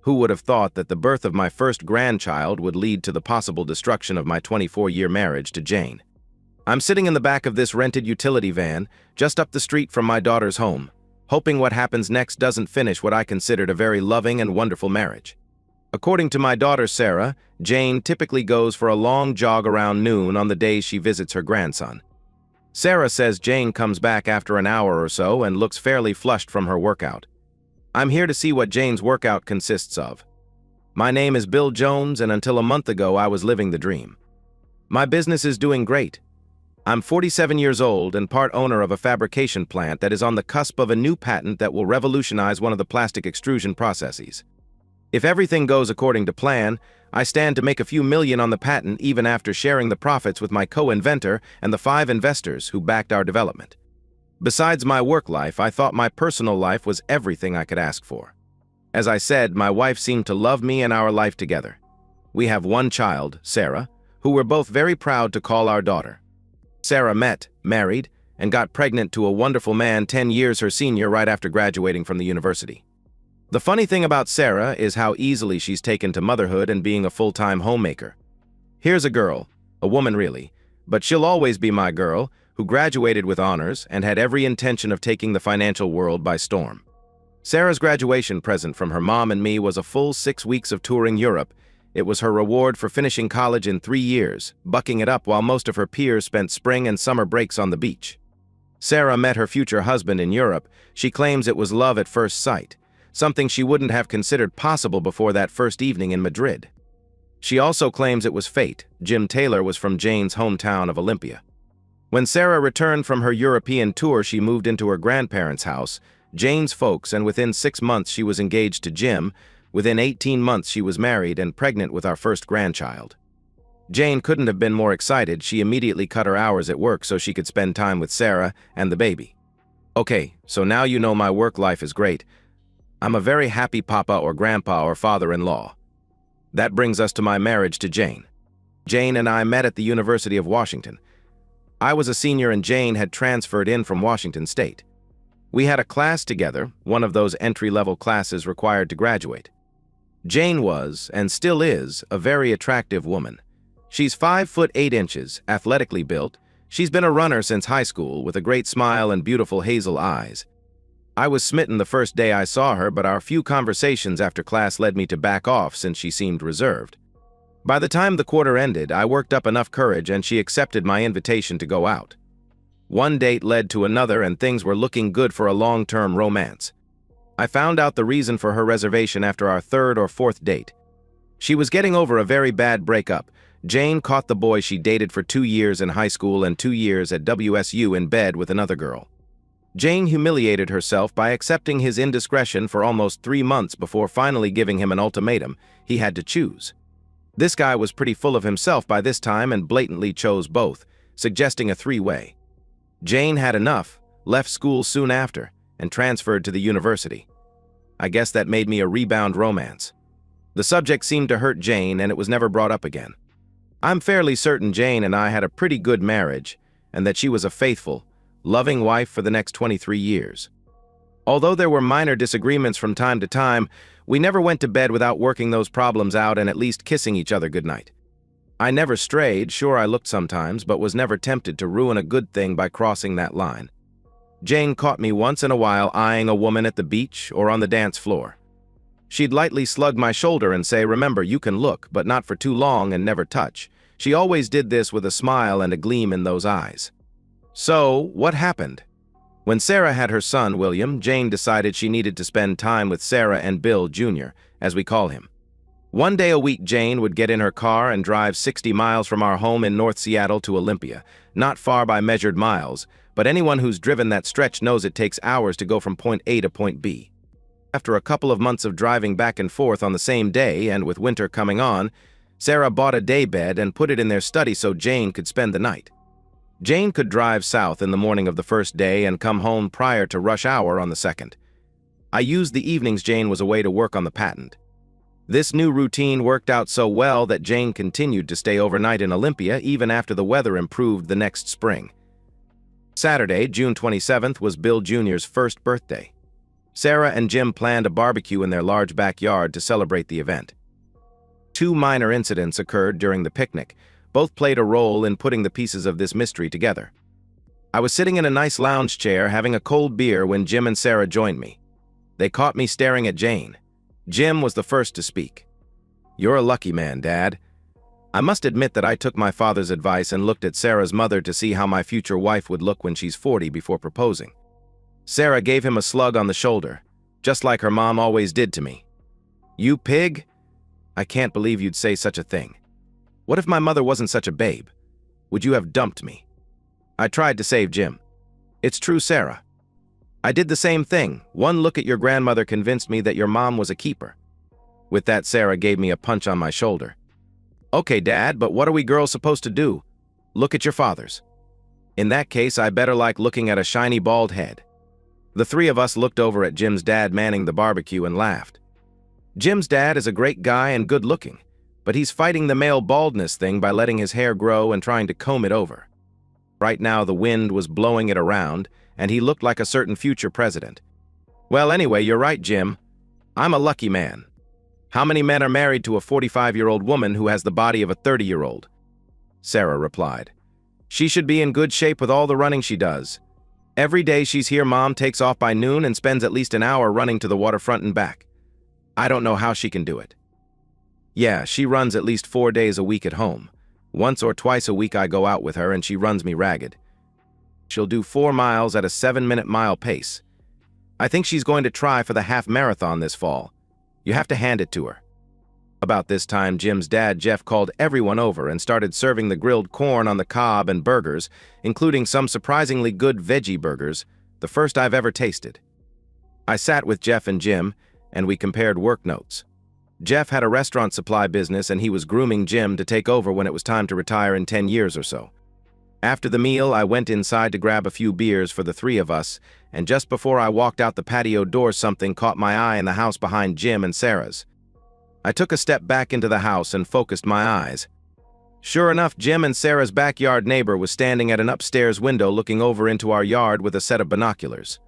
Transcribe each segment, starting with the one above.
Who would have thought that the birth of my first grandchild would lead to the possible destruction of my 24-year marriage to Jane? I'm sitting in the back of this rented utility van, just up the street from my daughter's home, hoping what happens next doesn't finish what I considered a very loving and wonderful marriage. According to my daughter Sarah, Jane typically goes for a long jog around noon on the days she visits her grandson. Sarah says Jane comes back after an hour or so and looks fairly flushed from her workout. I'm here to see what Jane's workout consists of. My name is Bill Jones, and until a month ago I was living the dream. My business is doing great. I'm 47 years old and part owner of a fabrication plant that is on the cusp of a new patent that will revolutionize one of the plastic extrusion processes. If everything goes according to plan, I stand to make a few million on the patent even after sharing the profits with my co-inventor and the 5 investors who backed our development. Besides my work life, I thought my personal life was everything I could ask for. As I said, my wife seemed to love me and our life together. We have one child, Sarah, who we're both very proud to call our daughter. Sarah met, married, and got pregnant to a wonderful man 10 years her senior right after graduating from the university. The funny thing about Sarah is how easily she's taken to motherhood and being a full-time homemaker. Here's a girl, a woman really, but she'll always be my girl, who graduated with honors and had every intention of taking the financial world by storm. Sarah's graduation present from her mom and me was a full 6 weeks of touring Europe. It was her reward for finishing college in 3 years, bucking it up while most of her peers spent spring and summer breaks on the beach. Sarah met her future husband in Europe. She claims it was love at first sight, something she wouldn't have considered possible before that first evening in Madrid. She also claims it was fate. Jim Taylor was from Jane's hometown of Olympia. When Sarah returned from her European tour, she moved into her grandparents' house, Jane's folks, and within 6 months she was engaged to Jim. Within 18 months she was married and pregnant with our first grandchild. Jane couldn't have been more excited. She immediately cut her hours at work so she could spend time with Sarah and the baby. Okay, so now you know my work life is great. I'm a very happy papa or grandpa or father-in-law. That brings us to my marriage to Jane. Jane and I met at the University of Washington. I was a senior and Jane had transferred in from Washington State. We had a class together, one of those entry-level classes required to graduate. Jane was, and still is, a very attractive woman. She's 5 foot 8 inches, athletically built. She's been a runner since high school, with a great smile and beautiful hazel eyes. I was smitten the first day I saw her, but our few conversations after class led me to back off since she seemed reserved. By the time the quarter ended, I worked up enough courage and she accepted my invitation to go out. One date led to another and things were looking good for a long-term romance. I found out the reason for her reservation after our 3rd or 4th date. She was getting over a very bad breakup. Jane caught the boy she dated for 2 years in high school and 2 years at WSU in bed with another girl. Jane humiliated herself by accepting his indiscretion for almost 3 months before finally giving him an ultimatum. He had to choose. This guy was pretty full of himself by this time and blatantly chose both, suggesting a 3-way. Jane had enough, left school soon after, and transferred to the university. I guess that made me a rebound romance. The subject seemed to hurt Jane and it was never brought up again. I'm fairly certain Jane and I had a pretty good marriage and that she was a faithful, loving wife for the next 23 years. Although there were minor disagreements from time to time, we never went to bed without working those problems out and at least kissing each other goodnight. I never strayed, sure I looked sometimes, but was never tempted to ruin a good thing by crossing that line. Jane caught me once in a while eyeing a woman at the beach or on the dance floor. She'd lightly slug my shoulder and say, "Remember, you can look, but not for too long and never touch." She always did this with a smile and a gleam in those eyes. So, what happened? When Sarah had her son, William, Jane decided she needed to spend time with Sarah and Bill Jr., as we call him. One day a week, Jane would get in her car and drive 60 miles from our home in North Seattle to Olympia. Not far by measured miles, but anyone who's driven that stretch knows it takes hours to go from point A to point B. After a couple of months of driving back and forth on the same day, and with winter coming on, Sarah bought a daybed and put it in their study so Jane could spend the night. Jane could drive south in the morning of the first day and come home prior to rush hour on the second. I used the evenings Jane was away to work on the patent. This new routine worked out so well that Jane continued to stay overnight in Olympia even after the weather improved the next spring. Saturday, June 27th, was Bill Jr.'s first birthday. Sarah and Jim planned a barbecue in their large backyard to celebrate the event. Two minor incidents occurred during the picnic. Both played a role in putting the pieces of this mystery together. I was sitting in a nice lounge chair having a cold beer when Jim and Sarah joined me. They caught me staring at Jane. Jim was the first to speak. "You're a lucky man, Dad." I must admit that I took my father's advice and looked at Sarah's mother to see how my future wife would look when she's 40 before proposing. Sarah gave him a slug on the shoulder, just like her mom always did to me. "You pig? I can't believe you'd say such a thing. What if my mother wasn't such a babe? Would you have dumped me?" I tried to save Jim. "It's true, Sarah. I did the same thing. One look at your grandmother convinced me that your mom was a keeper." With that, Sarah gave me a punch on my shoulder. "Okay, Dad, but what are we girls supposed to do? Look at your fathers." "In that case, I better like looking at a shiny bald head." The three of us looked over at Jim's dad manning the barbecue and laughed. Jim's dad is a great guy and good-looking, but he's fighting the male baldness thing by letting his hair grow and trying to comb it over. Right now, the wind was blowing it around, and he looked like a certain future president. "Well, anyway, you're right, Jim. I'm a lucky man. How many men are married to a 45-year-old woman who has the body of a 30-year-old? Sarah replied. "She should be in good shape with all the running she does. Every day she's here, Mom takes off by noon and spends at least an hour running to the waterfront and back. I don't know how she can do it." "Yeah, she runs at least 4 days a week at home. Once or twice a week I go out with her and she runs me ragged. She'll do 4 miles at a 7-minute mile pace. I think she's going to try for the half marathon this fall. You have to hand it to her." About this time, Jim's dad, Jeff, called everyone over and started serving the grilled corn on the cob and burgers, including some surprisingly good veggie burgers, the first I've ever tasted. I sat with Jeff and Jim, and we compared work notes. Jeff had a restaurant supply business and he was grooming Jim to take over when it was time to retire in 10 years or so. After the meal, I went inside to grab a few beers for the three of us, and just before I walked out the patio door, something caught my eye in the house behind Jim and Sarah's. I took a step back into the house and focused my eyes. Sure enough, Jim and Sarah's backyard neighbor was standing at an upstairs window looking over into our yard with a set of binoculars.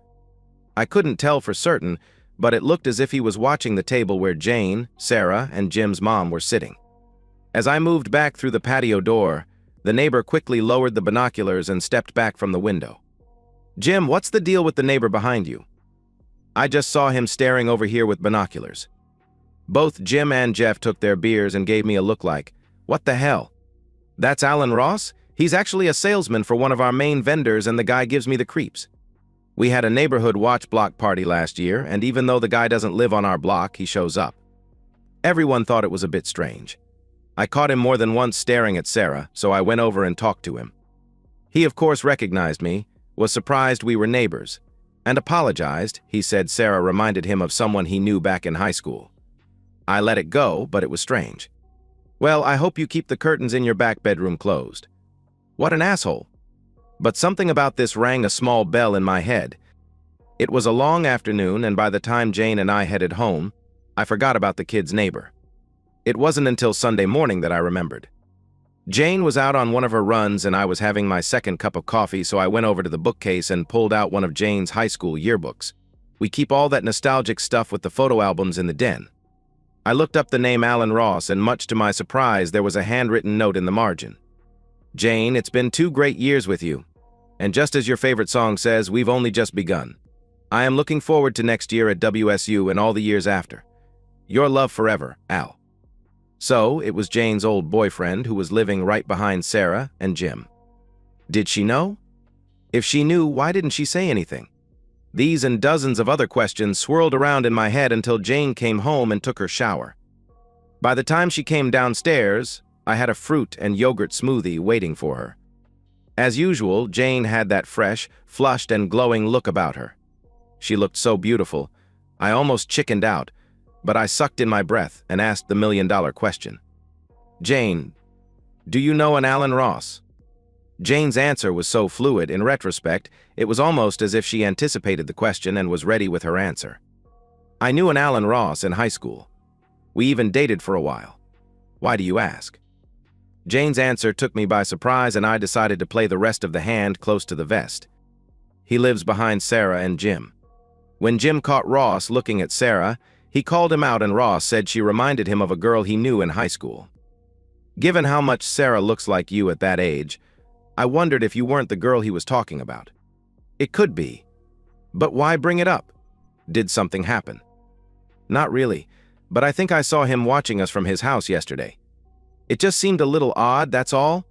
I couldn't tell for certain, but it looked as if he was watching the table where Jane, Sarah, and Jim's mom were sitting. As I moved back through the patio door, the neighbor quickly lowered the binoculars and stepped back from the window. "Jim, what's the deal with the neighbor behind you?" "I just saw him staring over here with binoculars." Both Jim and Jeff took their beers and gave me a look like, "What the hell? That's Alan Ross? He's actually a salesman for one of our main vendors and the guy gives me the creeps. We had a neighborhood watch block party last year, and even though the guy doesn't live on our block, he shows up." Everyone thought it was a bit strange. I caught him more than once staring at Sarah, so I went over and talked to him. He of course recognized me, was surprised we were neighbors, and apologized. He said Sarah reminded him of someone he knew back in high school. I let it go, but it was strange. "Well, I hope you keep the curtains in your back bedroom closed." What an asshole. But something about this rang a small bell in my head. It was a long afternoon, and by the time Jane and I headed home, I forgot about the kid's neighbor. It wasn't until Sunday morning that I remembered. Jane was out on one of her runs and I was having my second cup of coffee, so I went over to the bookcase and pulled out one of Jane's high school yearbooks. We keep all that nostalgic stuff with the photo albums in the den. I looked up the name Alan Ross, and much to my surprise, there was a handwritten note in the margin. "Jane, it's been 2 great years with you. And just as your favorite song says, we've only just begun. I am looking forward to next year at WSU and all the years after. Your love forever, Al." So, it was Jane's old boyfriend who was living right behind Sarah and Jim. Did she know? If she knew, why didn't she say anything? These and dozens of other questions swirled around in my head until Jane came home and took her shower. By the time she came downstairs, I had a fruit and yogurt smoothie waiting for her. As usual, Jane had that fresh, flushed, and glowing look about her. She looked so beautiful, I almost chickened out, but I sucked in my breath and asked the million-dollar question. "Jane, do you know an Alan Ross?" Jane's answer was so fluid, in retrospect, it was almost as if she anticipated the question and was ready with her answer. "I knew an Alan Ross in high school. We even dated for a while. Why do you ask?" Jane's answer took me by surprise, and I decided to play the rest of the hand close to the vest. "He lives behind Sarah and Jim." When Jim caught Ross looking at Sarah, he called him out and Ross said she reminded him of a girl he knew in high school. Given how much Sarah looks like you at that age, I wondered if you weren't the girl he was talking about. It could be. But why bring it up? Did something happen? Not really, but I think I saw him watching us from his house yesterday. It just seemed a little odd, that's all.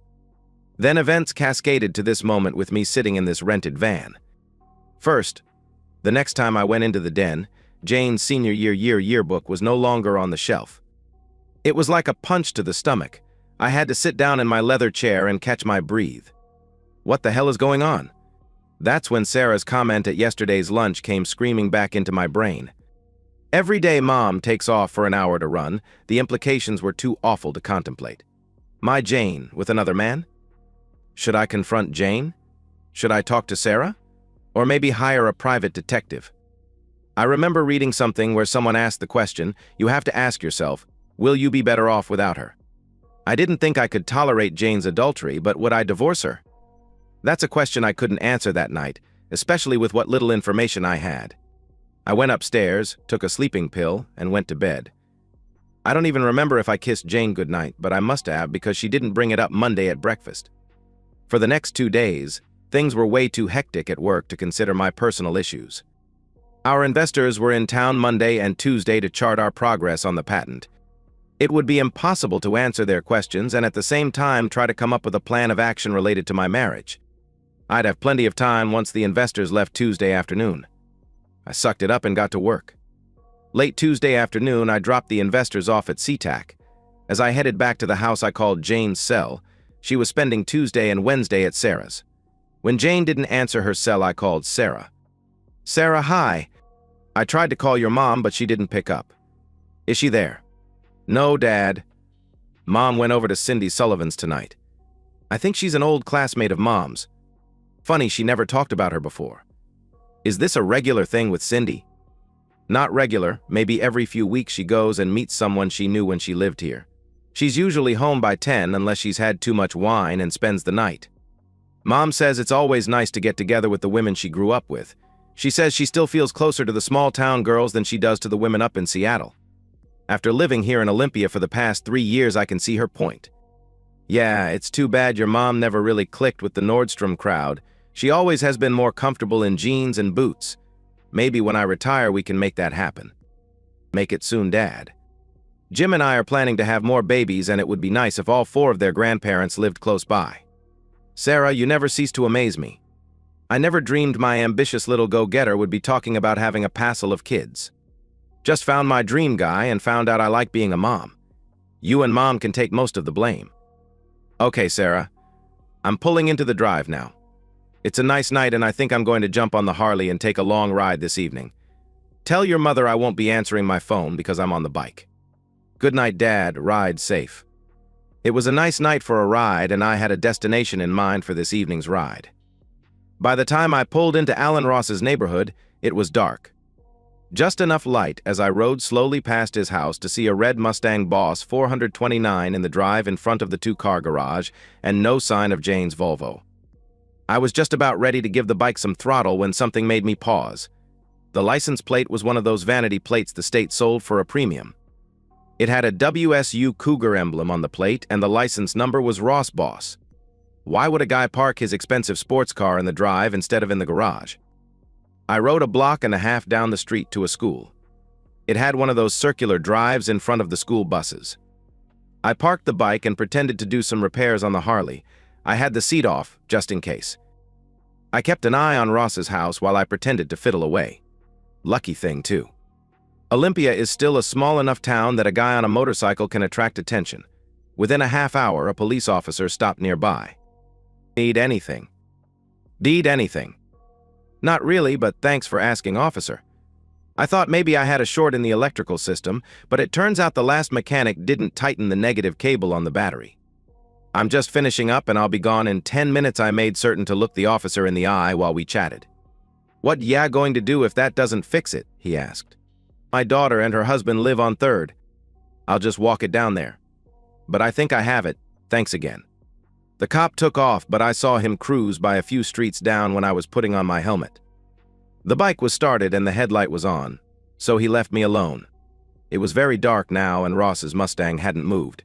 Then events cascaded to this moment with me sitting in this rented van. First, the next time I went into the den, Jane's senior year yearbook was no longer on the shelf. It was like a punch to the stomach. I had to sit down in my leather chair and catch my breath. What the hell is going on? That's when Sarah's comment at yesterday's lunch came screaming back into my brain. Every day Mom takes off for an hour to run, the implications were too awful to contemplate. My Jane with another man? Should I confront Jane? Should I talk to Sarah? Or maybe hire a private detective? I remember reading something where someone asked the question, you have to ask yourself, will you be better off without her? I didn't think I could tolerate Jane's adultery, but would I divorce her? That's a question I couldn't answer that night, especially with what little information I had. I went upstairs, took a sleeping pill, and went to bed. I don't even remember if I kissed Jane goodnight, but I must have because she didn't bring it up Monday at breakfast. For the next 2 days, things were way too hectic at work to consider my personal issues. Our investors were in town Monday and Tuesday to chart our progress on the patent. It would be impossible to answer their questions and at the same time try to come up with a plan of action related to my marriage. I'd have plenty of time once the investors left Tuesday afternoon. I sucked it up and got to work. Late Tuesday afternoon, I dropped the investors off at SeaTac. As I headed back to the house I called Jane's cell, she was spending Tuesday and Wednesday at Sarah's. When Jane didn't answer her cell, I called Sarah. Sarah, hi. I tried to call your mom, but she didn't pick up. Is she there? No, Dad. Mom went over to Cindy Sullivan's tonight. I think she's an old classmate of Mom's. Funny, she never talked about her before. Is this a regular thing with Cindy? Not regular, maybe every few weeks she goes and meets someone she knew when she lived here. She's usually home by 10 unless she's had too much wine and spends the night. Mom says it's always nice to get together with the women she grew up with. She says she still feels closer to the small-town girls than she does to the women up in Seattle. After living here in Olympia for the past 3 years, I can see her point. Yeah, it's too bad your mom never really clicked with the Nordstrom crowd. She always has been more comfortable in jeans and boots. Maybe when I retire, we can make that happen. Make it soon, Dad. Jim and I are planning to have more babies, and it would be nice if all 4 of their grandparents lived close by. Sarah, you never cease to amaze me. I never dreamed my ambitious little go-getter would be talking about having a passel of kids. Just found my dream guy and found out I like being a mom. You and Mom can take most of the blame. Okay, Sarah. I'm pulling into the drive now. It's a nice night and I think I'm going to jump on the Harley and take a long ride this evening. Tell your mother I won't be answering my phone because I'm on the bike. Good night, Dad. Ride safe. It was a nice night for a ride and I had a destination in mind for this evening's ride. By the time I pulled into Alan Ross's neighborhood, it was dark. Just enough light as I rode slowly past his house to see a red Mustang Boss 429 in the drive in front of the 2-car garage and no sign of Jane's Volvo. I was just about ready to give the bike some throttle when something made me pause. The license plate was one of those vanity plates the state sold for a premium. It had a WSU Cougar emblem on the plate and the license number was Ross Boss. Why would a guy park his expensive sports car in the drive instead of in the garage? I rode a block and a half down the street to a school. It had one of those circular drives in front of the school buses. I parked the bike and pretended to do some repairs on the Harley. I had the seat off, just in case. I kept an eye on Ross's house while I pretended to fiddle away. Lucky thing, too. Olympia is still a small enough town that a guy on a motorcycle can attract attention. Within a half hour, a police officer stopped nearby. Need anything? Need anything? Not really, but thanks for asking, officer. I thought maybe I had a short in the electrical system, but it turns out the last mechanic didn't tighten the negative cable on the battery. I'm just finishing up and I'll be gone in 10 minutes. I made certain to look the officer in the eye while we chatted. What ya going to do if that doesn't fix it? He asked. My daughter and her husband live on 3rd. I'll just walk it down there. But I think I have it. Thanks again. The cop took off, but I saw him cruise by a few streets down when I was putting on my helmet. The bike was started and the headlight was on, so he left me alone. It was very dark now and Ross's Mustang hadn't moved.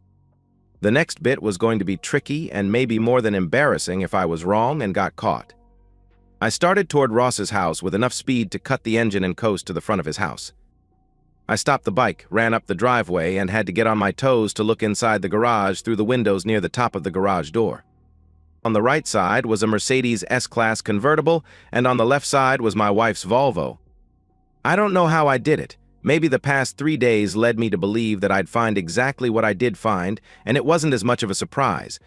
The next bit was going to be tricky and maybe more than embarrassing if I was wrong and got caught. I started toward Ross's house with enough speed to cut the engine and coast to the front of his house. I stopped the bike, ran up the driveway, and had to get on my toes to look inside the garage through the windows near the top of the garage door. On the right side was a Mercedes S-Class convertible, and on the left side was my wife's Volvo. I don't know how I did it. Maybe the past 3 days led me to believe that I'd find exactly what I did find, and it wasn't as much of a surprise.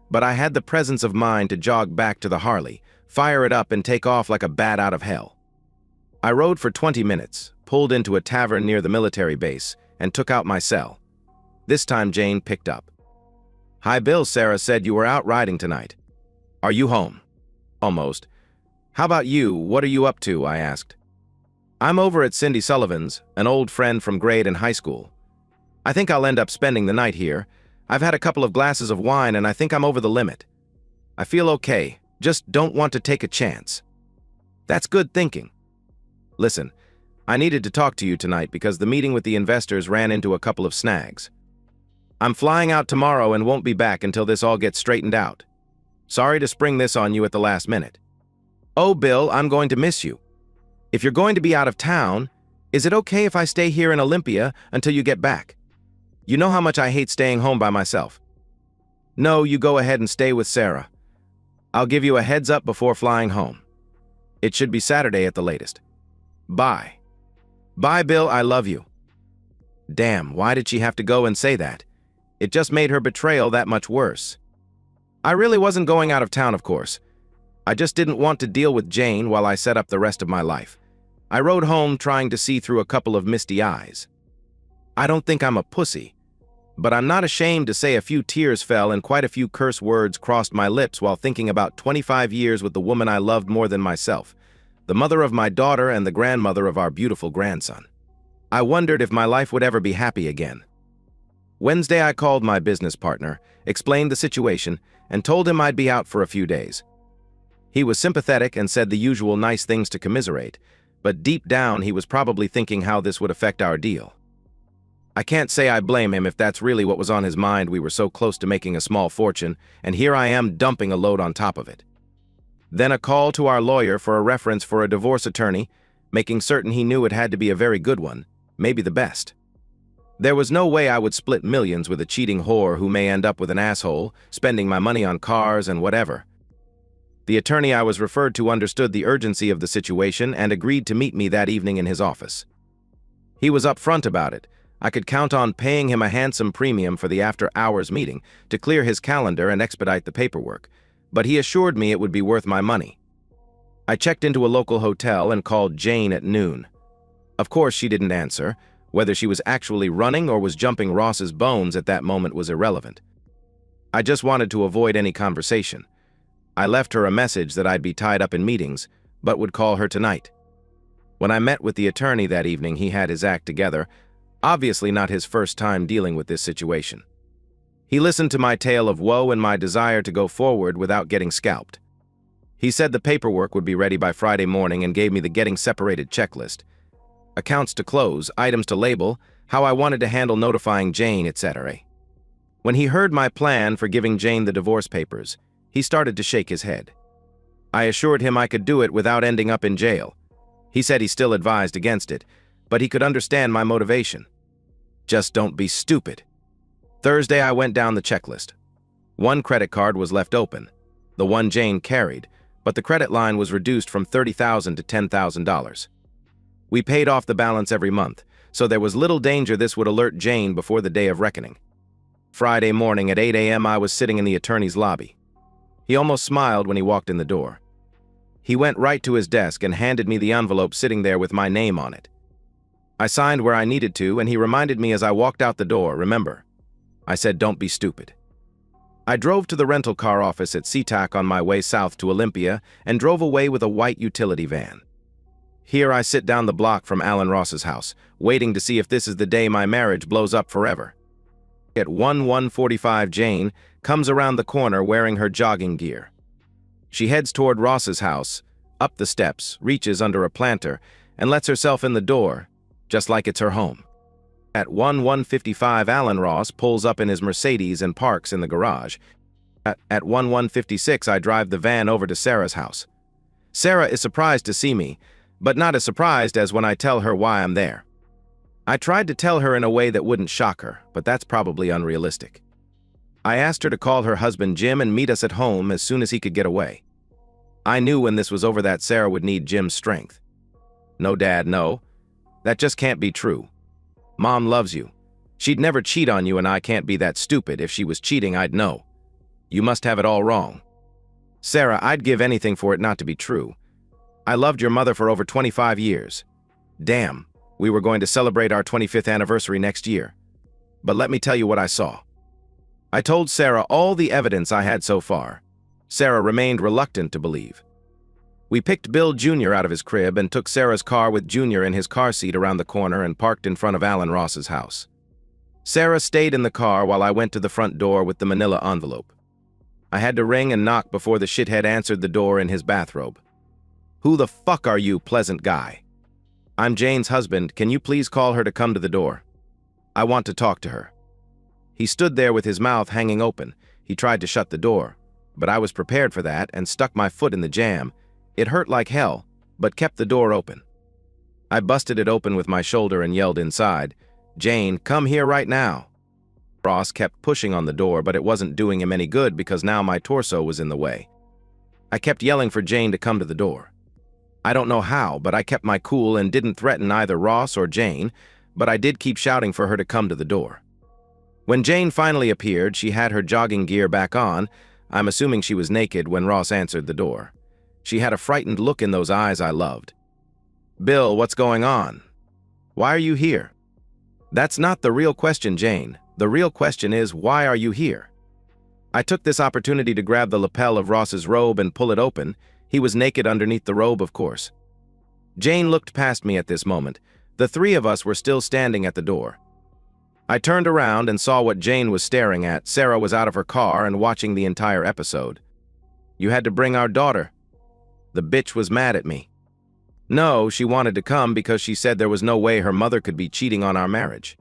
But I had the presence of mind to jog back to the Harley, fire it up, and take off like a bat out of hell. I rode for 20 minutes, pulled into a tavern near the military base, and took out my cell. This time Jane picked up. "Hi Bill, Sarah said you were out riding tonight. Are you home?" "Almost." "How about you? What are you up to?" I asked. "I'm over at Cindy Sullivan's, an old friend from grade and high school. I think I'll end up spending the night here. I've had a couple of glasses of wine and I think I'm over the limit. I feel okay, just don't want to take a chance." "That's good thinking. Listen, I needed to talk to you tonight because the meeting with the investors ran into a couple of snags. I'm flying out tomorrow and won't be back until this all gets straightened out. Sorry to spring this on you at the last minute." "Oh, Bill, I'm going to miss you. If you're going to be out of town, is it okay if I stay here in Olympia until you get back? You know how much I hate staying home by myself." "No, you go ahead and stay with Sarah. I'll give you a heads up before flying home. It should be Saturday at the latest. Bye." "Bye, Bill, I love you." Damn, why did she have to go and say that? It just made her betrayal that much worse. I really wasn't going out of town, of course. I just didn't want to deal with Jane while I set up the rest of my life. I rode home trying to see through a couple of misty eyes. I don't think I'm a pussy, but I'm not ashamed to say a few tears fell and quite a few curse words crossed my lips while thinking about 25 years with the woman I loved more than myself, the mother of my daughter and the grandmother of our beautiful grandson. I wondered if my life would ever be happy again. Wednesday, I called my business partner, explained the situation, and told him I'd be out for a few days. He was sympathetic and said the usual nice things to commiserate, but deep down he was probably thinking how this would affect our deal. I can't say I blame him if that's really what was on his mind. We were so close to making a small fortune, and here I am dumping a load on top of it. Then a call to our lawyer for a reference for a divorce attorney, making certain he knew it had to be a very good one, maybe the best. There was no way I would split millions with a cheating whore who may end up with an asshole, spending my money on cars and whatever. The attorney I was referred to understood the urgency of the situation and agreed to meet me that evening in his office. He was upfront about it. I could count on paying him a handsome premium for the after-hours meeting to clear his calendar and expedite the paperwork, but he assured me it would be worth my money. I checked into a local hotel and called Jane at noon. Of course, she didn't answer. Whether she was actually running or was jumping Ross's bones at that moment was irrelevant. I just wanted to avoid any conversation. I left her a message that I'd be tied up in meetings, but would call her tonight. When I met with the attorney that evening, he had his act together, obviously not his first time dealing with this situation. He listened to my tale of woe and my desire to go forward without getting scalped. He said the paperwork would be ready by Friday morning and gave me the getting separated checklist. Accounts to close, items to label, how I wanted to handle notifying Jane, etc. When he heard my plan for giving Jane the divorce papers, he started to shake his head. I assured him I could do it without ending up in jail. He said he still advised against it, but he could understand my motivation. Just don't be stupid. Thursday, I went down the checklist. One credit card was left open, the one Jane carried, but the credit line was reduced from $30,000 to $10,000. We paid off the balance every month, so there was little danger this would alert Jane before the day of reckoning. Friday morning at 8 a.m. I was sitting in the attorney's lobby. He almost smiled when he walked in the door. He went right to his desk and handed me the envelope sitting there with my name on it. I signed where I needed to, and he reminded me as I walked out the door, remember. I said, don't be stupid. I drove to the rental car office at SeaTac on my way south to Olympia and drove away with a white utility van. Here I sit down the block from Alan Ross's house, waiting to see if this is the day my marriage blows up forever. At 1:45, Jane comes around the corner wearing her jogging gear. She heads toward Ross's house, up the steps, reaches under a planter, and lets herself in the door, just like it's her home. At 1:55, Alan Ross pulls up in his Mercedes and parks in the garage. At 1:56, I drive the van over to Sarah's house. Sarah is surprised to see me, but not as surprised as when I tell her why I'm there. I tried to tell her in a way that wouldn't shock her, but that's probably unrealistic. I asked her to call her husband Jim and meet us at home as soon as he could get away. I knew when this was over that Sarah would need Jim's strength. No, Dad, no. That just can't be true. Mom loves you. She'd never cheat on you, and I can't be that stupid. If she was cheating, I'd know. You must have it all wrong. Sarah, I'd give anything for it not to be true. I loved your mother for over 25 years. Damn, we were going to celebrate our 25th anniversary next year. But let me tell you what I saw. I told Sarah all the evidence I had so far. Sarah remained reluctant to believe. We picked Bill Jr. out of his crib and took Sarah's car with Jr. in his car seat around the corner and parked in front of Alan Ross's house. Sarah stayed in the car while I went to the front door with the manila envelope. I had to ring and knock before the shithead answered the door in his bathrobe. Who the fuck are you, pleasant guy? I'm Jane's husband. Can you please call her to come to the door? I want to talk to her. He stood there with his mouth hanging open. He tried to shut the door, but I was prepared for that and stuck my foot in the jamb. It hurt like hell, but kept the door open. I busted it open with my shoulder and yelled inside, "Jane, come here right now." Ross kept pushing on the door, but it wasn't doing him any good because now my torso was in the way. I kept yelling for Jane to come to the door. I don't know how, but I kept my cool and didn't threaten either Ross or Jane, but I did keep shouting for her to come to the door. When Jane finally appeared, she had her jogging gear back on. I'm assuming she was naked when Ross answered the door. She had a frightened look in those eyes I loved. "Bill, what's going on? Why are you here?" "That's not the real question, Jane. The real question is, why are you here?" I took this opportunity to grab the lapel of Ross's robe and pull it open. He was naked underneath the robe, of course. Jane looked past me at this moment. The three of us were still standing at the door. I turned around and saw what Jane was staring at. Sarah was out of her car and watching the entire episode. "You had to bring our daughter." The bitch was mad at me. No, she wanted to come because she said there was no way her mother could be cheating on our marriage.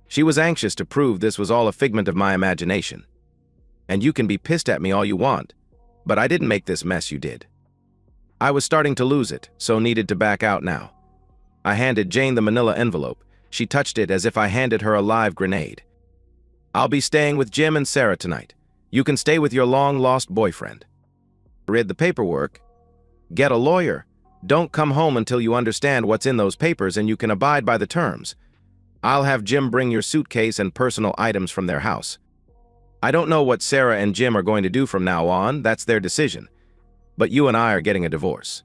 She was anxious to prove this was all a figment of my imagination. And you can be pissed at me all you want, but I didn't make this mess, you did. I was starting to lose it, so needed to back out now. I handed Jane the manila envelope. She touched it as if I handed her a live grenade. "I'll be staying with Jim and Sarah tonight. You can stay with your long-lost boyfriend. Read the paperwork. Get a lawyer. Don't come home until you understand what's in those papers and you can abide by the terms. I'll have Jim bring your suitcase and personal items from their house. I don't know what Sarah and Jim are going to do from now on. That's their decision. But you and I are getting a divorce.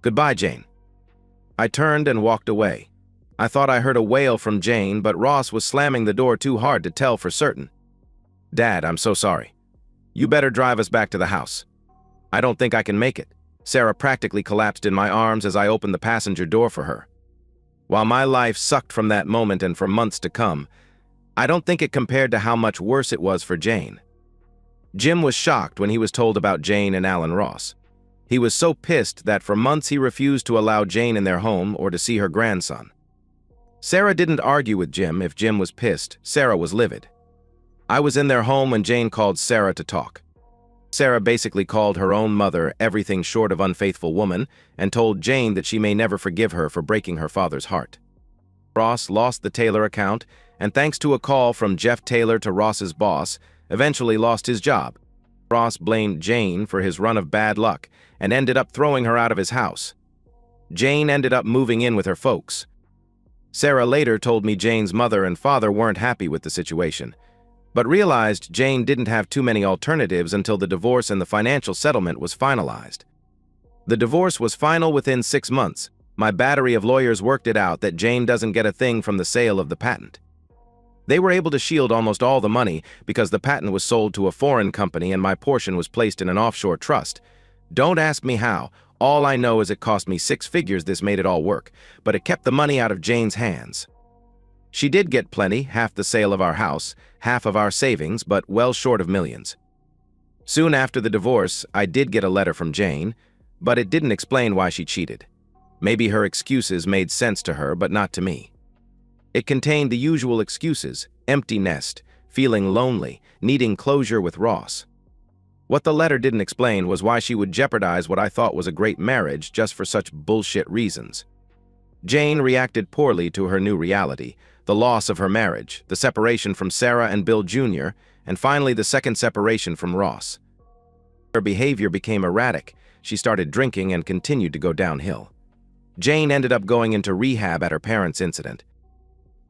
Goodbye, Jane." I turned and walked away. I thought I heard a wail from Jane, but Ross was slamming the door too hard to tell for certain. "Dad, I'm so sorry. You better drive us back to the house." "I don't think I can make it." Sarah practically collapsed in my arms as I opened the passenger door for her. While my life sucked from that moment and for months to come, I don't think it compared to how much worse it was for Jane. Jim was shocked when he was told about Jane and Alan Ross. He was so pissed that for months he refused to allow Jane in their home or to see her grandson. Sarah didn't argue with Jim. If Jim was pissed, Sarah was livid. I was in their home when Jane called Sarah to talk. Sarah basically called her own mother everything short of unfaithful woman and told Jane that she may never forgive her for breaking her father's heart. Ross lost the Taylor account, and thanks to a call from Jeff Taylor to Ross's boss, eventually lost his job. Ross blamed Jane for his run of bad luck and ended up throwing her out of his house. Jane ended up moving in with her folks. Sarah later told me Jane's mother and father weren't happy with the situation, but realized Jane didn't have too many alternatives until the divorce and the financial settlement was finalized. The divorce was final within 6 months. My battery of lawyers worked it out that Jane doesn't get a thing from the sale of the patent. They were able to shield almost all the money because the patent was sold to a foreign company and my portion was placed in an offshore trust. Don't ask me how. All I know is it cost me 6 figures. This made it all work, but it kept the money out of Jane's hands. She did get plenty, half the sale of our house, half of our savings, but well short of millions. Soon after the divorce, I did get a letter from Jane, But it didn't explain why she cheated. Maybe her excuses made sense to her, but not to me. It contained the usual excuses: empty nest, feeling lonely, needing closure with Ross. What the letter didn't explain was why she would jeopardize what I thought was a great marriage just for such bullshit reasons. Jane reacted poorly to her new reality: the loss of her marriage, the separation from Sarah and Bill Jr., and finally the second separation from Ross. Her behavior became erratic. She started drinking and continued to go downhill. Jane ended up going into rehab at her parents' incident.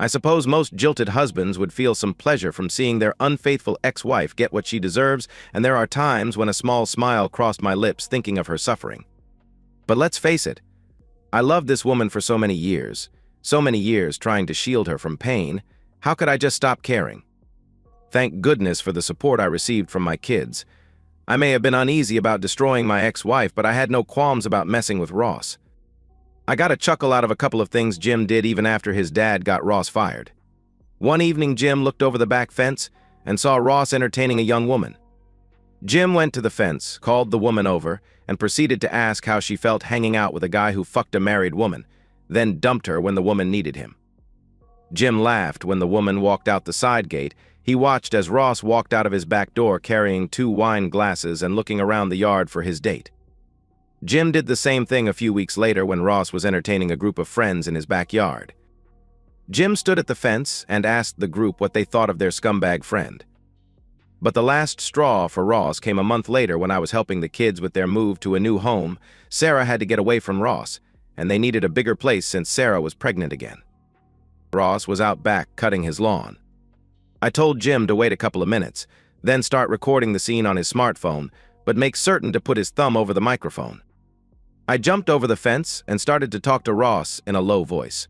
I suppose most jilted husbands would feel some pleasure from seeing their unfaithful ex-wife get what she deserves, and there are times when a small smile crossed my lips thinking of her suffering. But let's face it, I loved this woman for so many years trying to shield her from pain. How could I just stop caring? Thank goodness for the support I received from my kids. I may have been uneasy about destroying my ex-wife, but I had no qualms about messing with Ross. I got a chuckle out of a couple of things Jim did even after his dad got Ross fired. One evening, Jim looked over the back fence and saw Ross entertaining a young woman. Jim went to the fence, called the woman over, and proceeded to ask how she felt hanging out with a guy who fucked a married woman, then dumped her when the woman needed him. Jim laughed when the woman walked out the side gate. He watched as Ross walked out of his back door carrying 2 wine glasses and looking around the yard for his date. Jim did the same thing a few weeks later when Ross was entertaining a group of friends in his backyard. Jim stood at the fence and asked the group what they thought of their scumbag friend. But the last straw for Ross came a month later when I was helping the kids with their move to a new home. Sarah had to get away from Ross, and they needed a bigger place since Sarah was pregnant again. Ross was out back cutting his lawn. I told Jim to wait a couple of minutes, then start recording the scene on his smartphone, but make certain to put his thumb over the microphone. I jumped over the fence and started to talk to Ross in a low voice.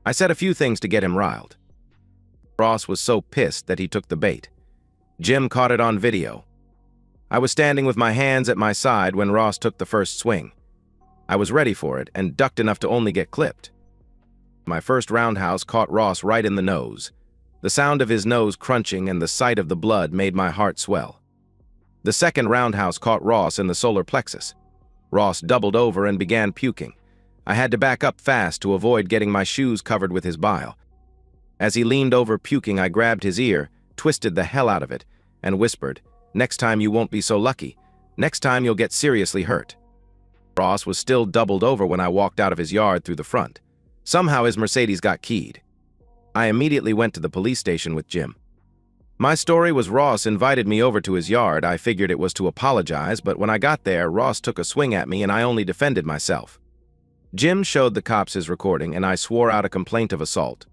I said a few things to get him riled. Ross was so pissed that he took the bait. Jim caught it on video. I was standing with my hands at my side when Ross took the first swing. I was ready for it and ducked enough to only get clipped. My first roundhouse caught Ross right in the nose. The sound of his nose crunching and the sight of the blood made my heart swell. The second roundhouse caught Ross in the solar plexus. Ross doubled over and began puking. I had to back up fast to avoid getting my shoes covered with his bile. As he leaned over puking, I grabbed his ear, twisted the hell out of it, and whispered, "Next time you won't be so lucky. Next time you'll get seriously hurt." Ross was still doubled over when I walked out of his yard through the front. Somehow his Mercedes got keyed. I immediately went to the police station with Jim. My story was Ross invited me over to his yard. I figured it was to apologize, but when I got there, Ross took a swing at me and I only defended myself. Jim showed the cops his recording and I swore out a complaint of assault.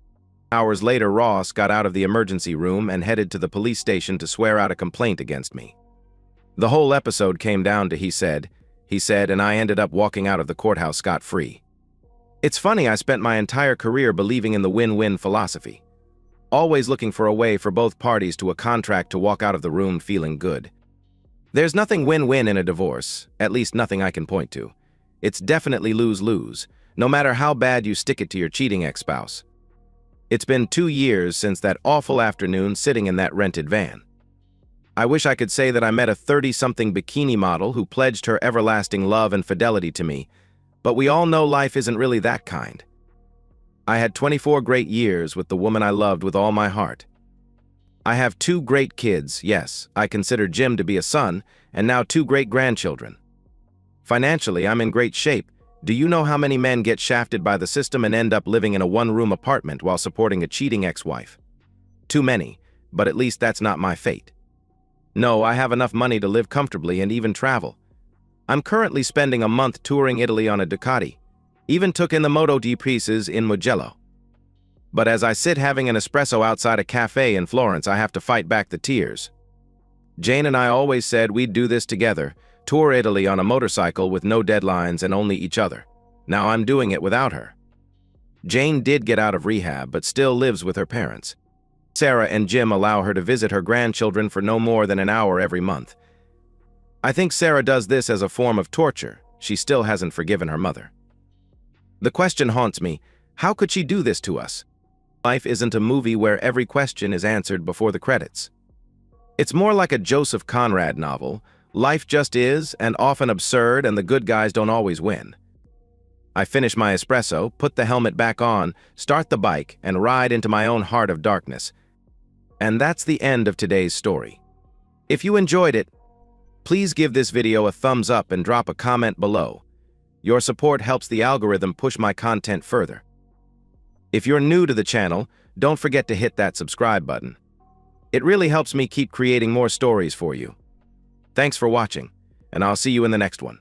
Hours later, Ross got out of the emergency room and headed to the police station to swear out a complaint against me. The whole episode came down to he said, and I ended up walking out of the courthouse scot-free. It's funny, I spent my entire career believing in the win-win philosophy. Always looking for a way for both parties to a contract to walk out of the room feeling good. There's nothing win-win in a divorce, at least nothing I can point to. It's definitely lose-lose, no matter how bad you stick it to your cheating ex-spouse. It's been 2 years since that awful afternoon sitting in that rented van. I wish I could say that I met a 30-something bikini model who pledged her everlasting love and fidelity to me, but we all know life isn't really that kind. I had 24 great years with the woman I loved with all my heart. I have 2 great kids, yes, I consider Jim to be a son, and now 2 great grandchildren. Financially, I'm in great shape. Do you know how many men get shafted by the system and end up living in a 1-room apartment while supporting a cheating ex-wife? Too many, but at least that's not my fate. No, I have enough money to live comfortably and even travel. I'm currently spending a month touring Italy on a Ducati. Even took in the Moto G pieces in Mugello. But as I sit having an espresso outside a cafe in Florence, I have to fight back the tears. Jane and I always said we'd do this together, tour Italy on a motorcycle with no deadlines and only each other. Now I'm doing it without her. Jane did get out of rehab, but still lives with her parents. Sarah and Jim allow her to visit her grandchildren for no more than an hour every month. I think Sarah does this as a form of torture. She still hasn't forgiven her mother. The question haunts me, how could she do this to us? Life isn't a movie where every question is answered before the credits. It's more like a Joseph Conrad novel, Life just is, and often absurd, and the good guys don't always win. I finish my espresso, put the helmet back on, start the bike, and ride into my own heart of darkness. And that's the end of today's story. If you enjoyed it, please give this video a thumbs up and drop a comment below. Your support helps the algorithm push my content further. If you're new to the channel, don't forget to hit that subscribe button. It really helps me keep creating more stories for you. Thanks for watching, and I'll see you in the next one.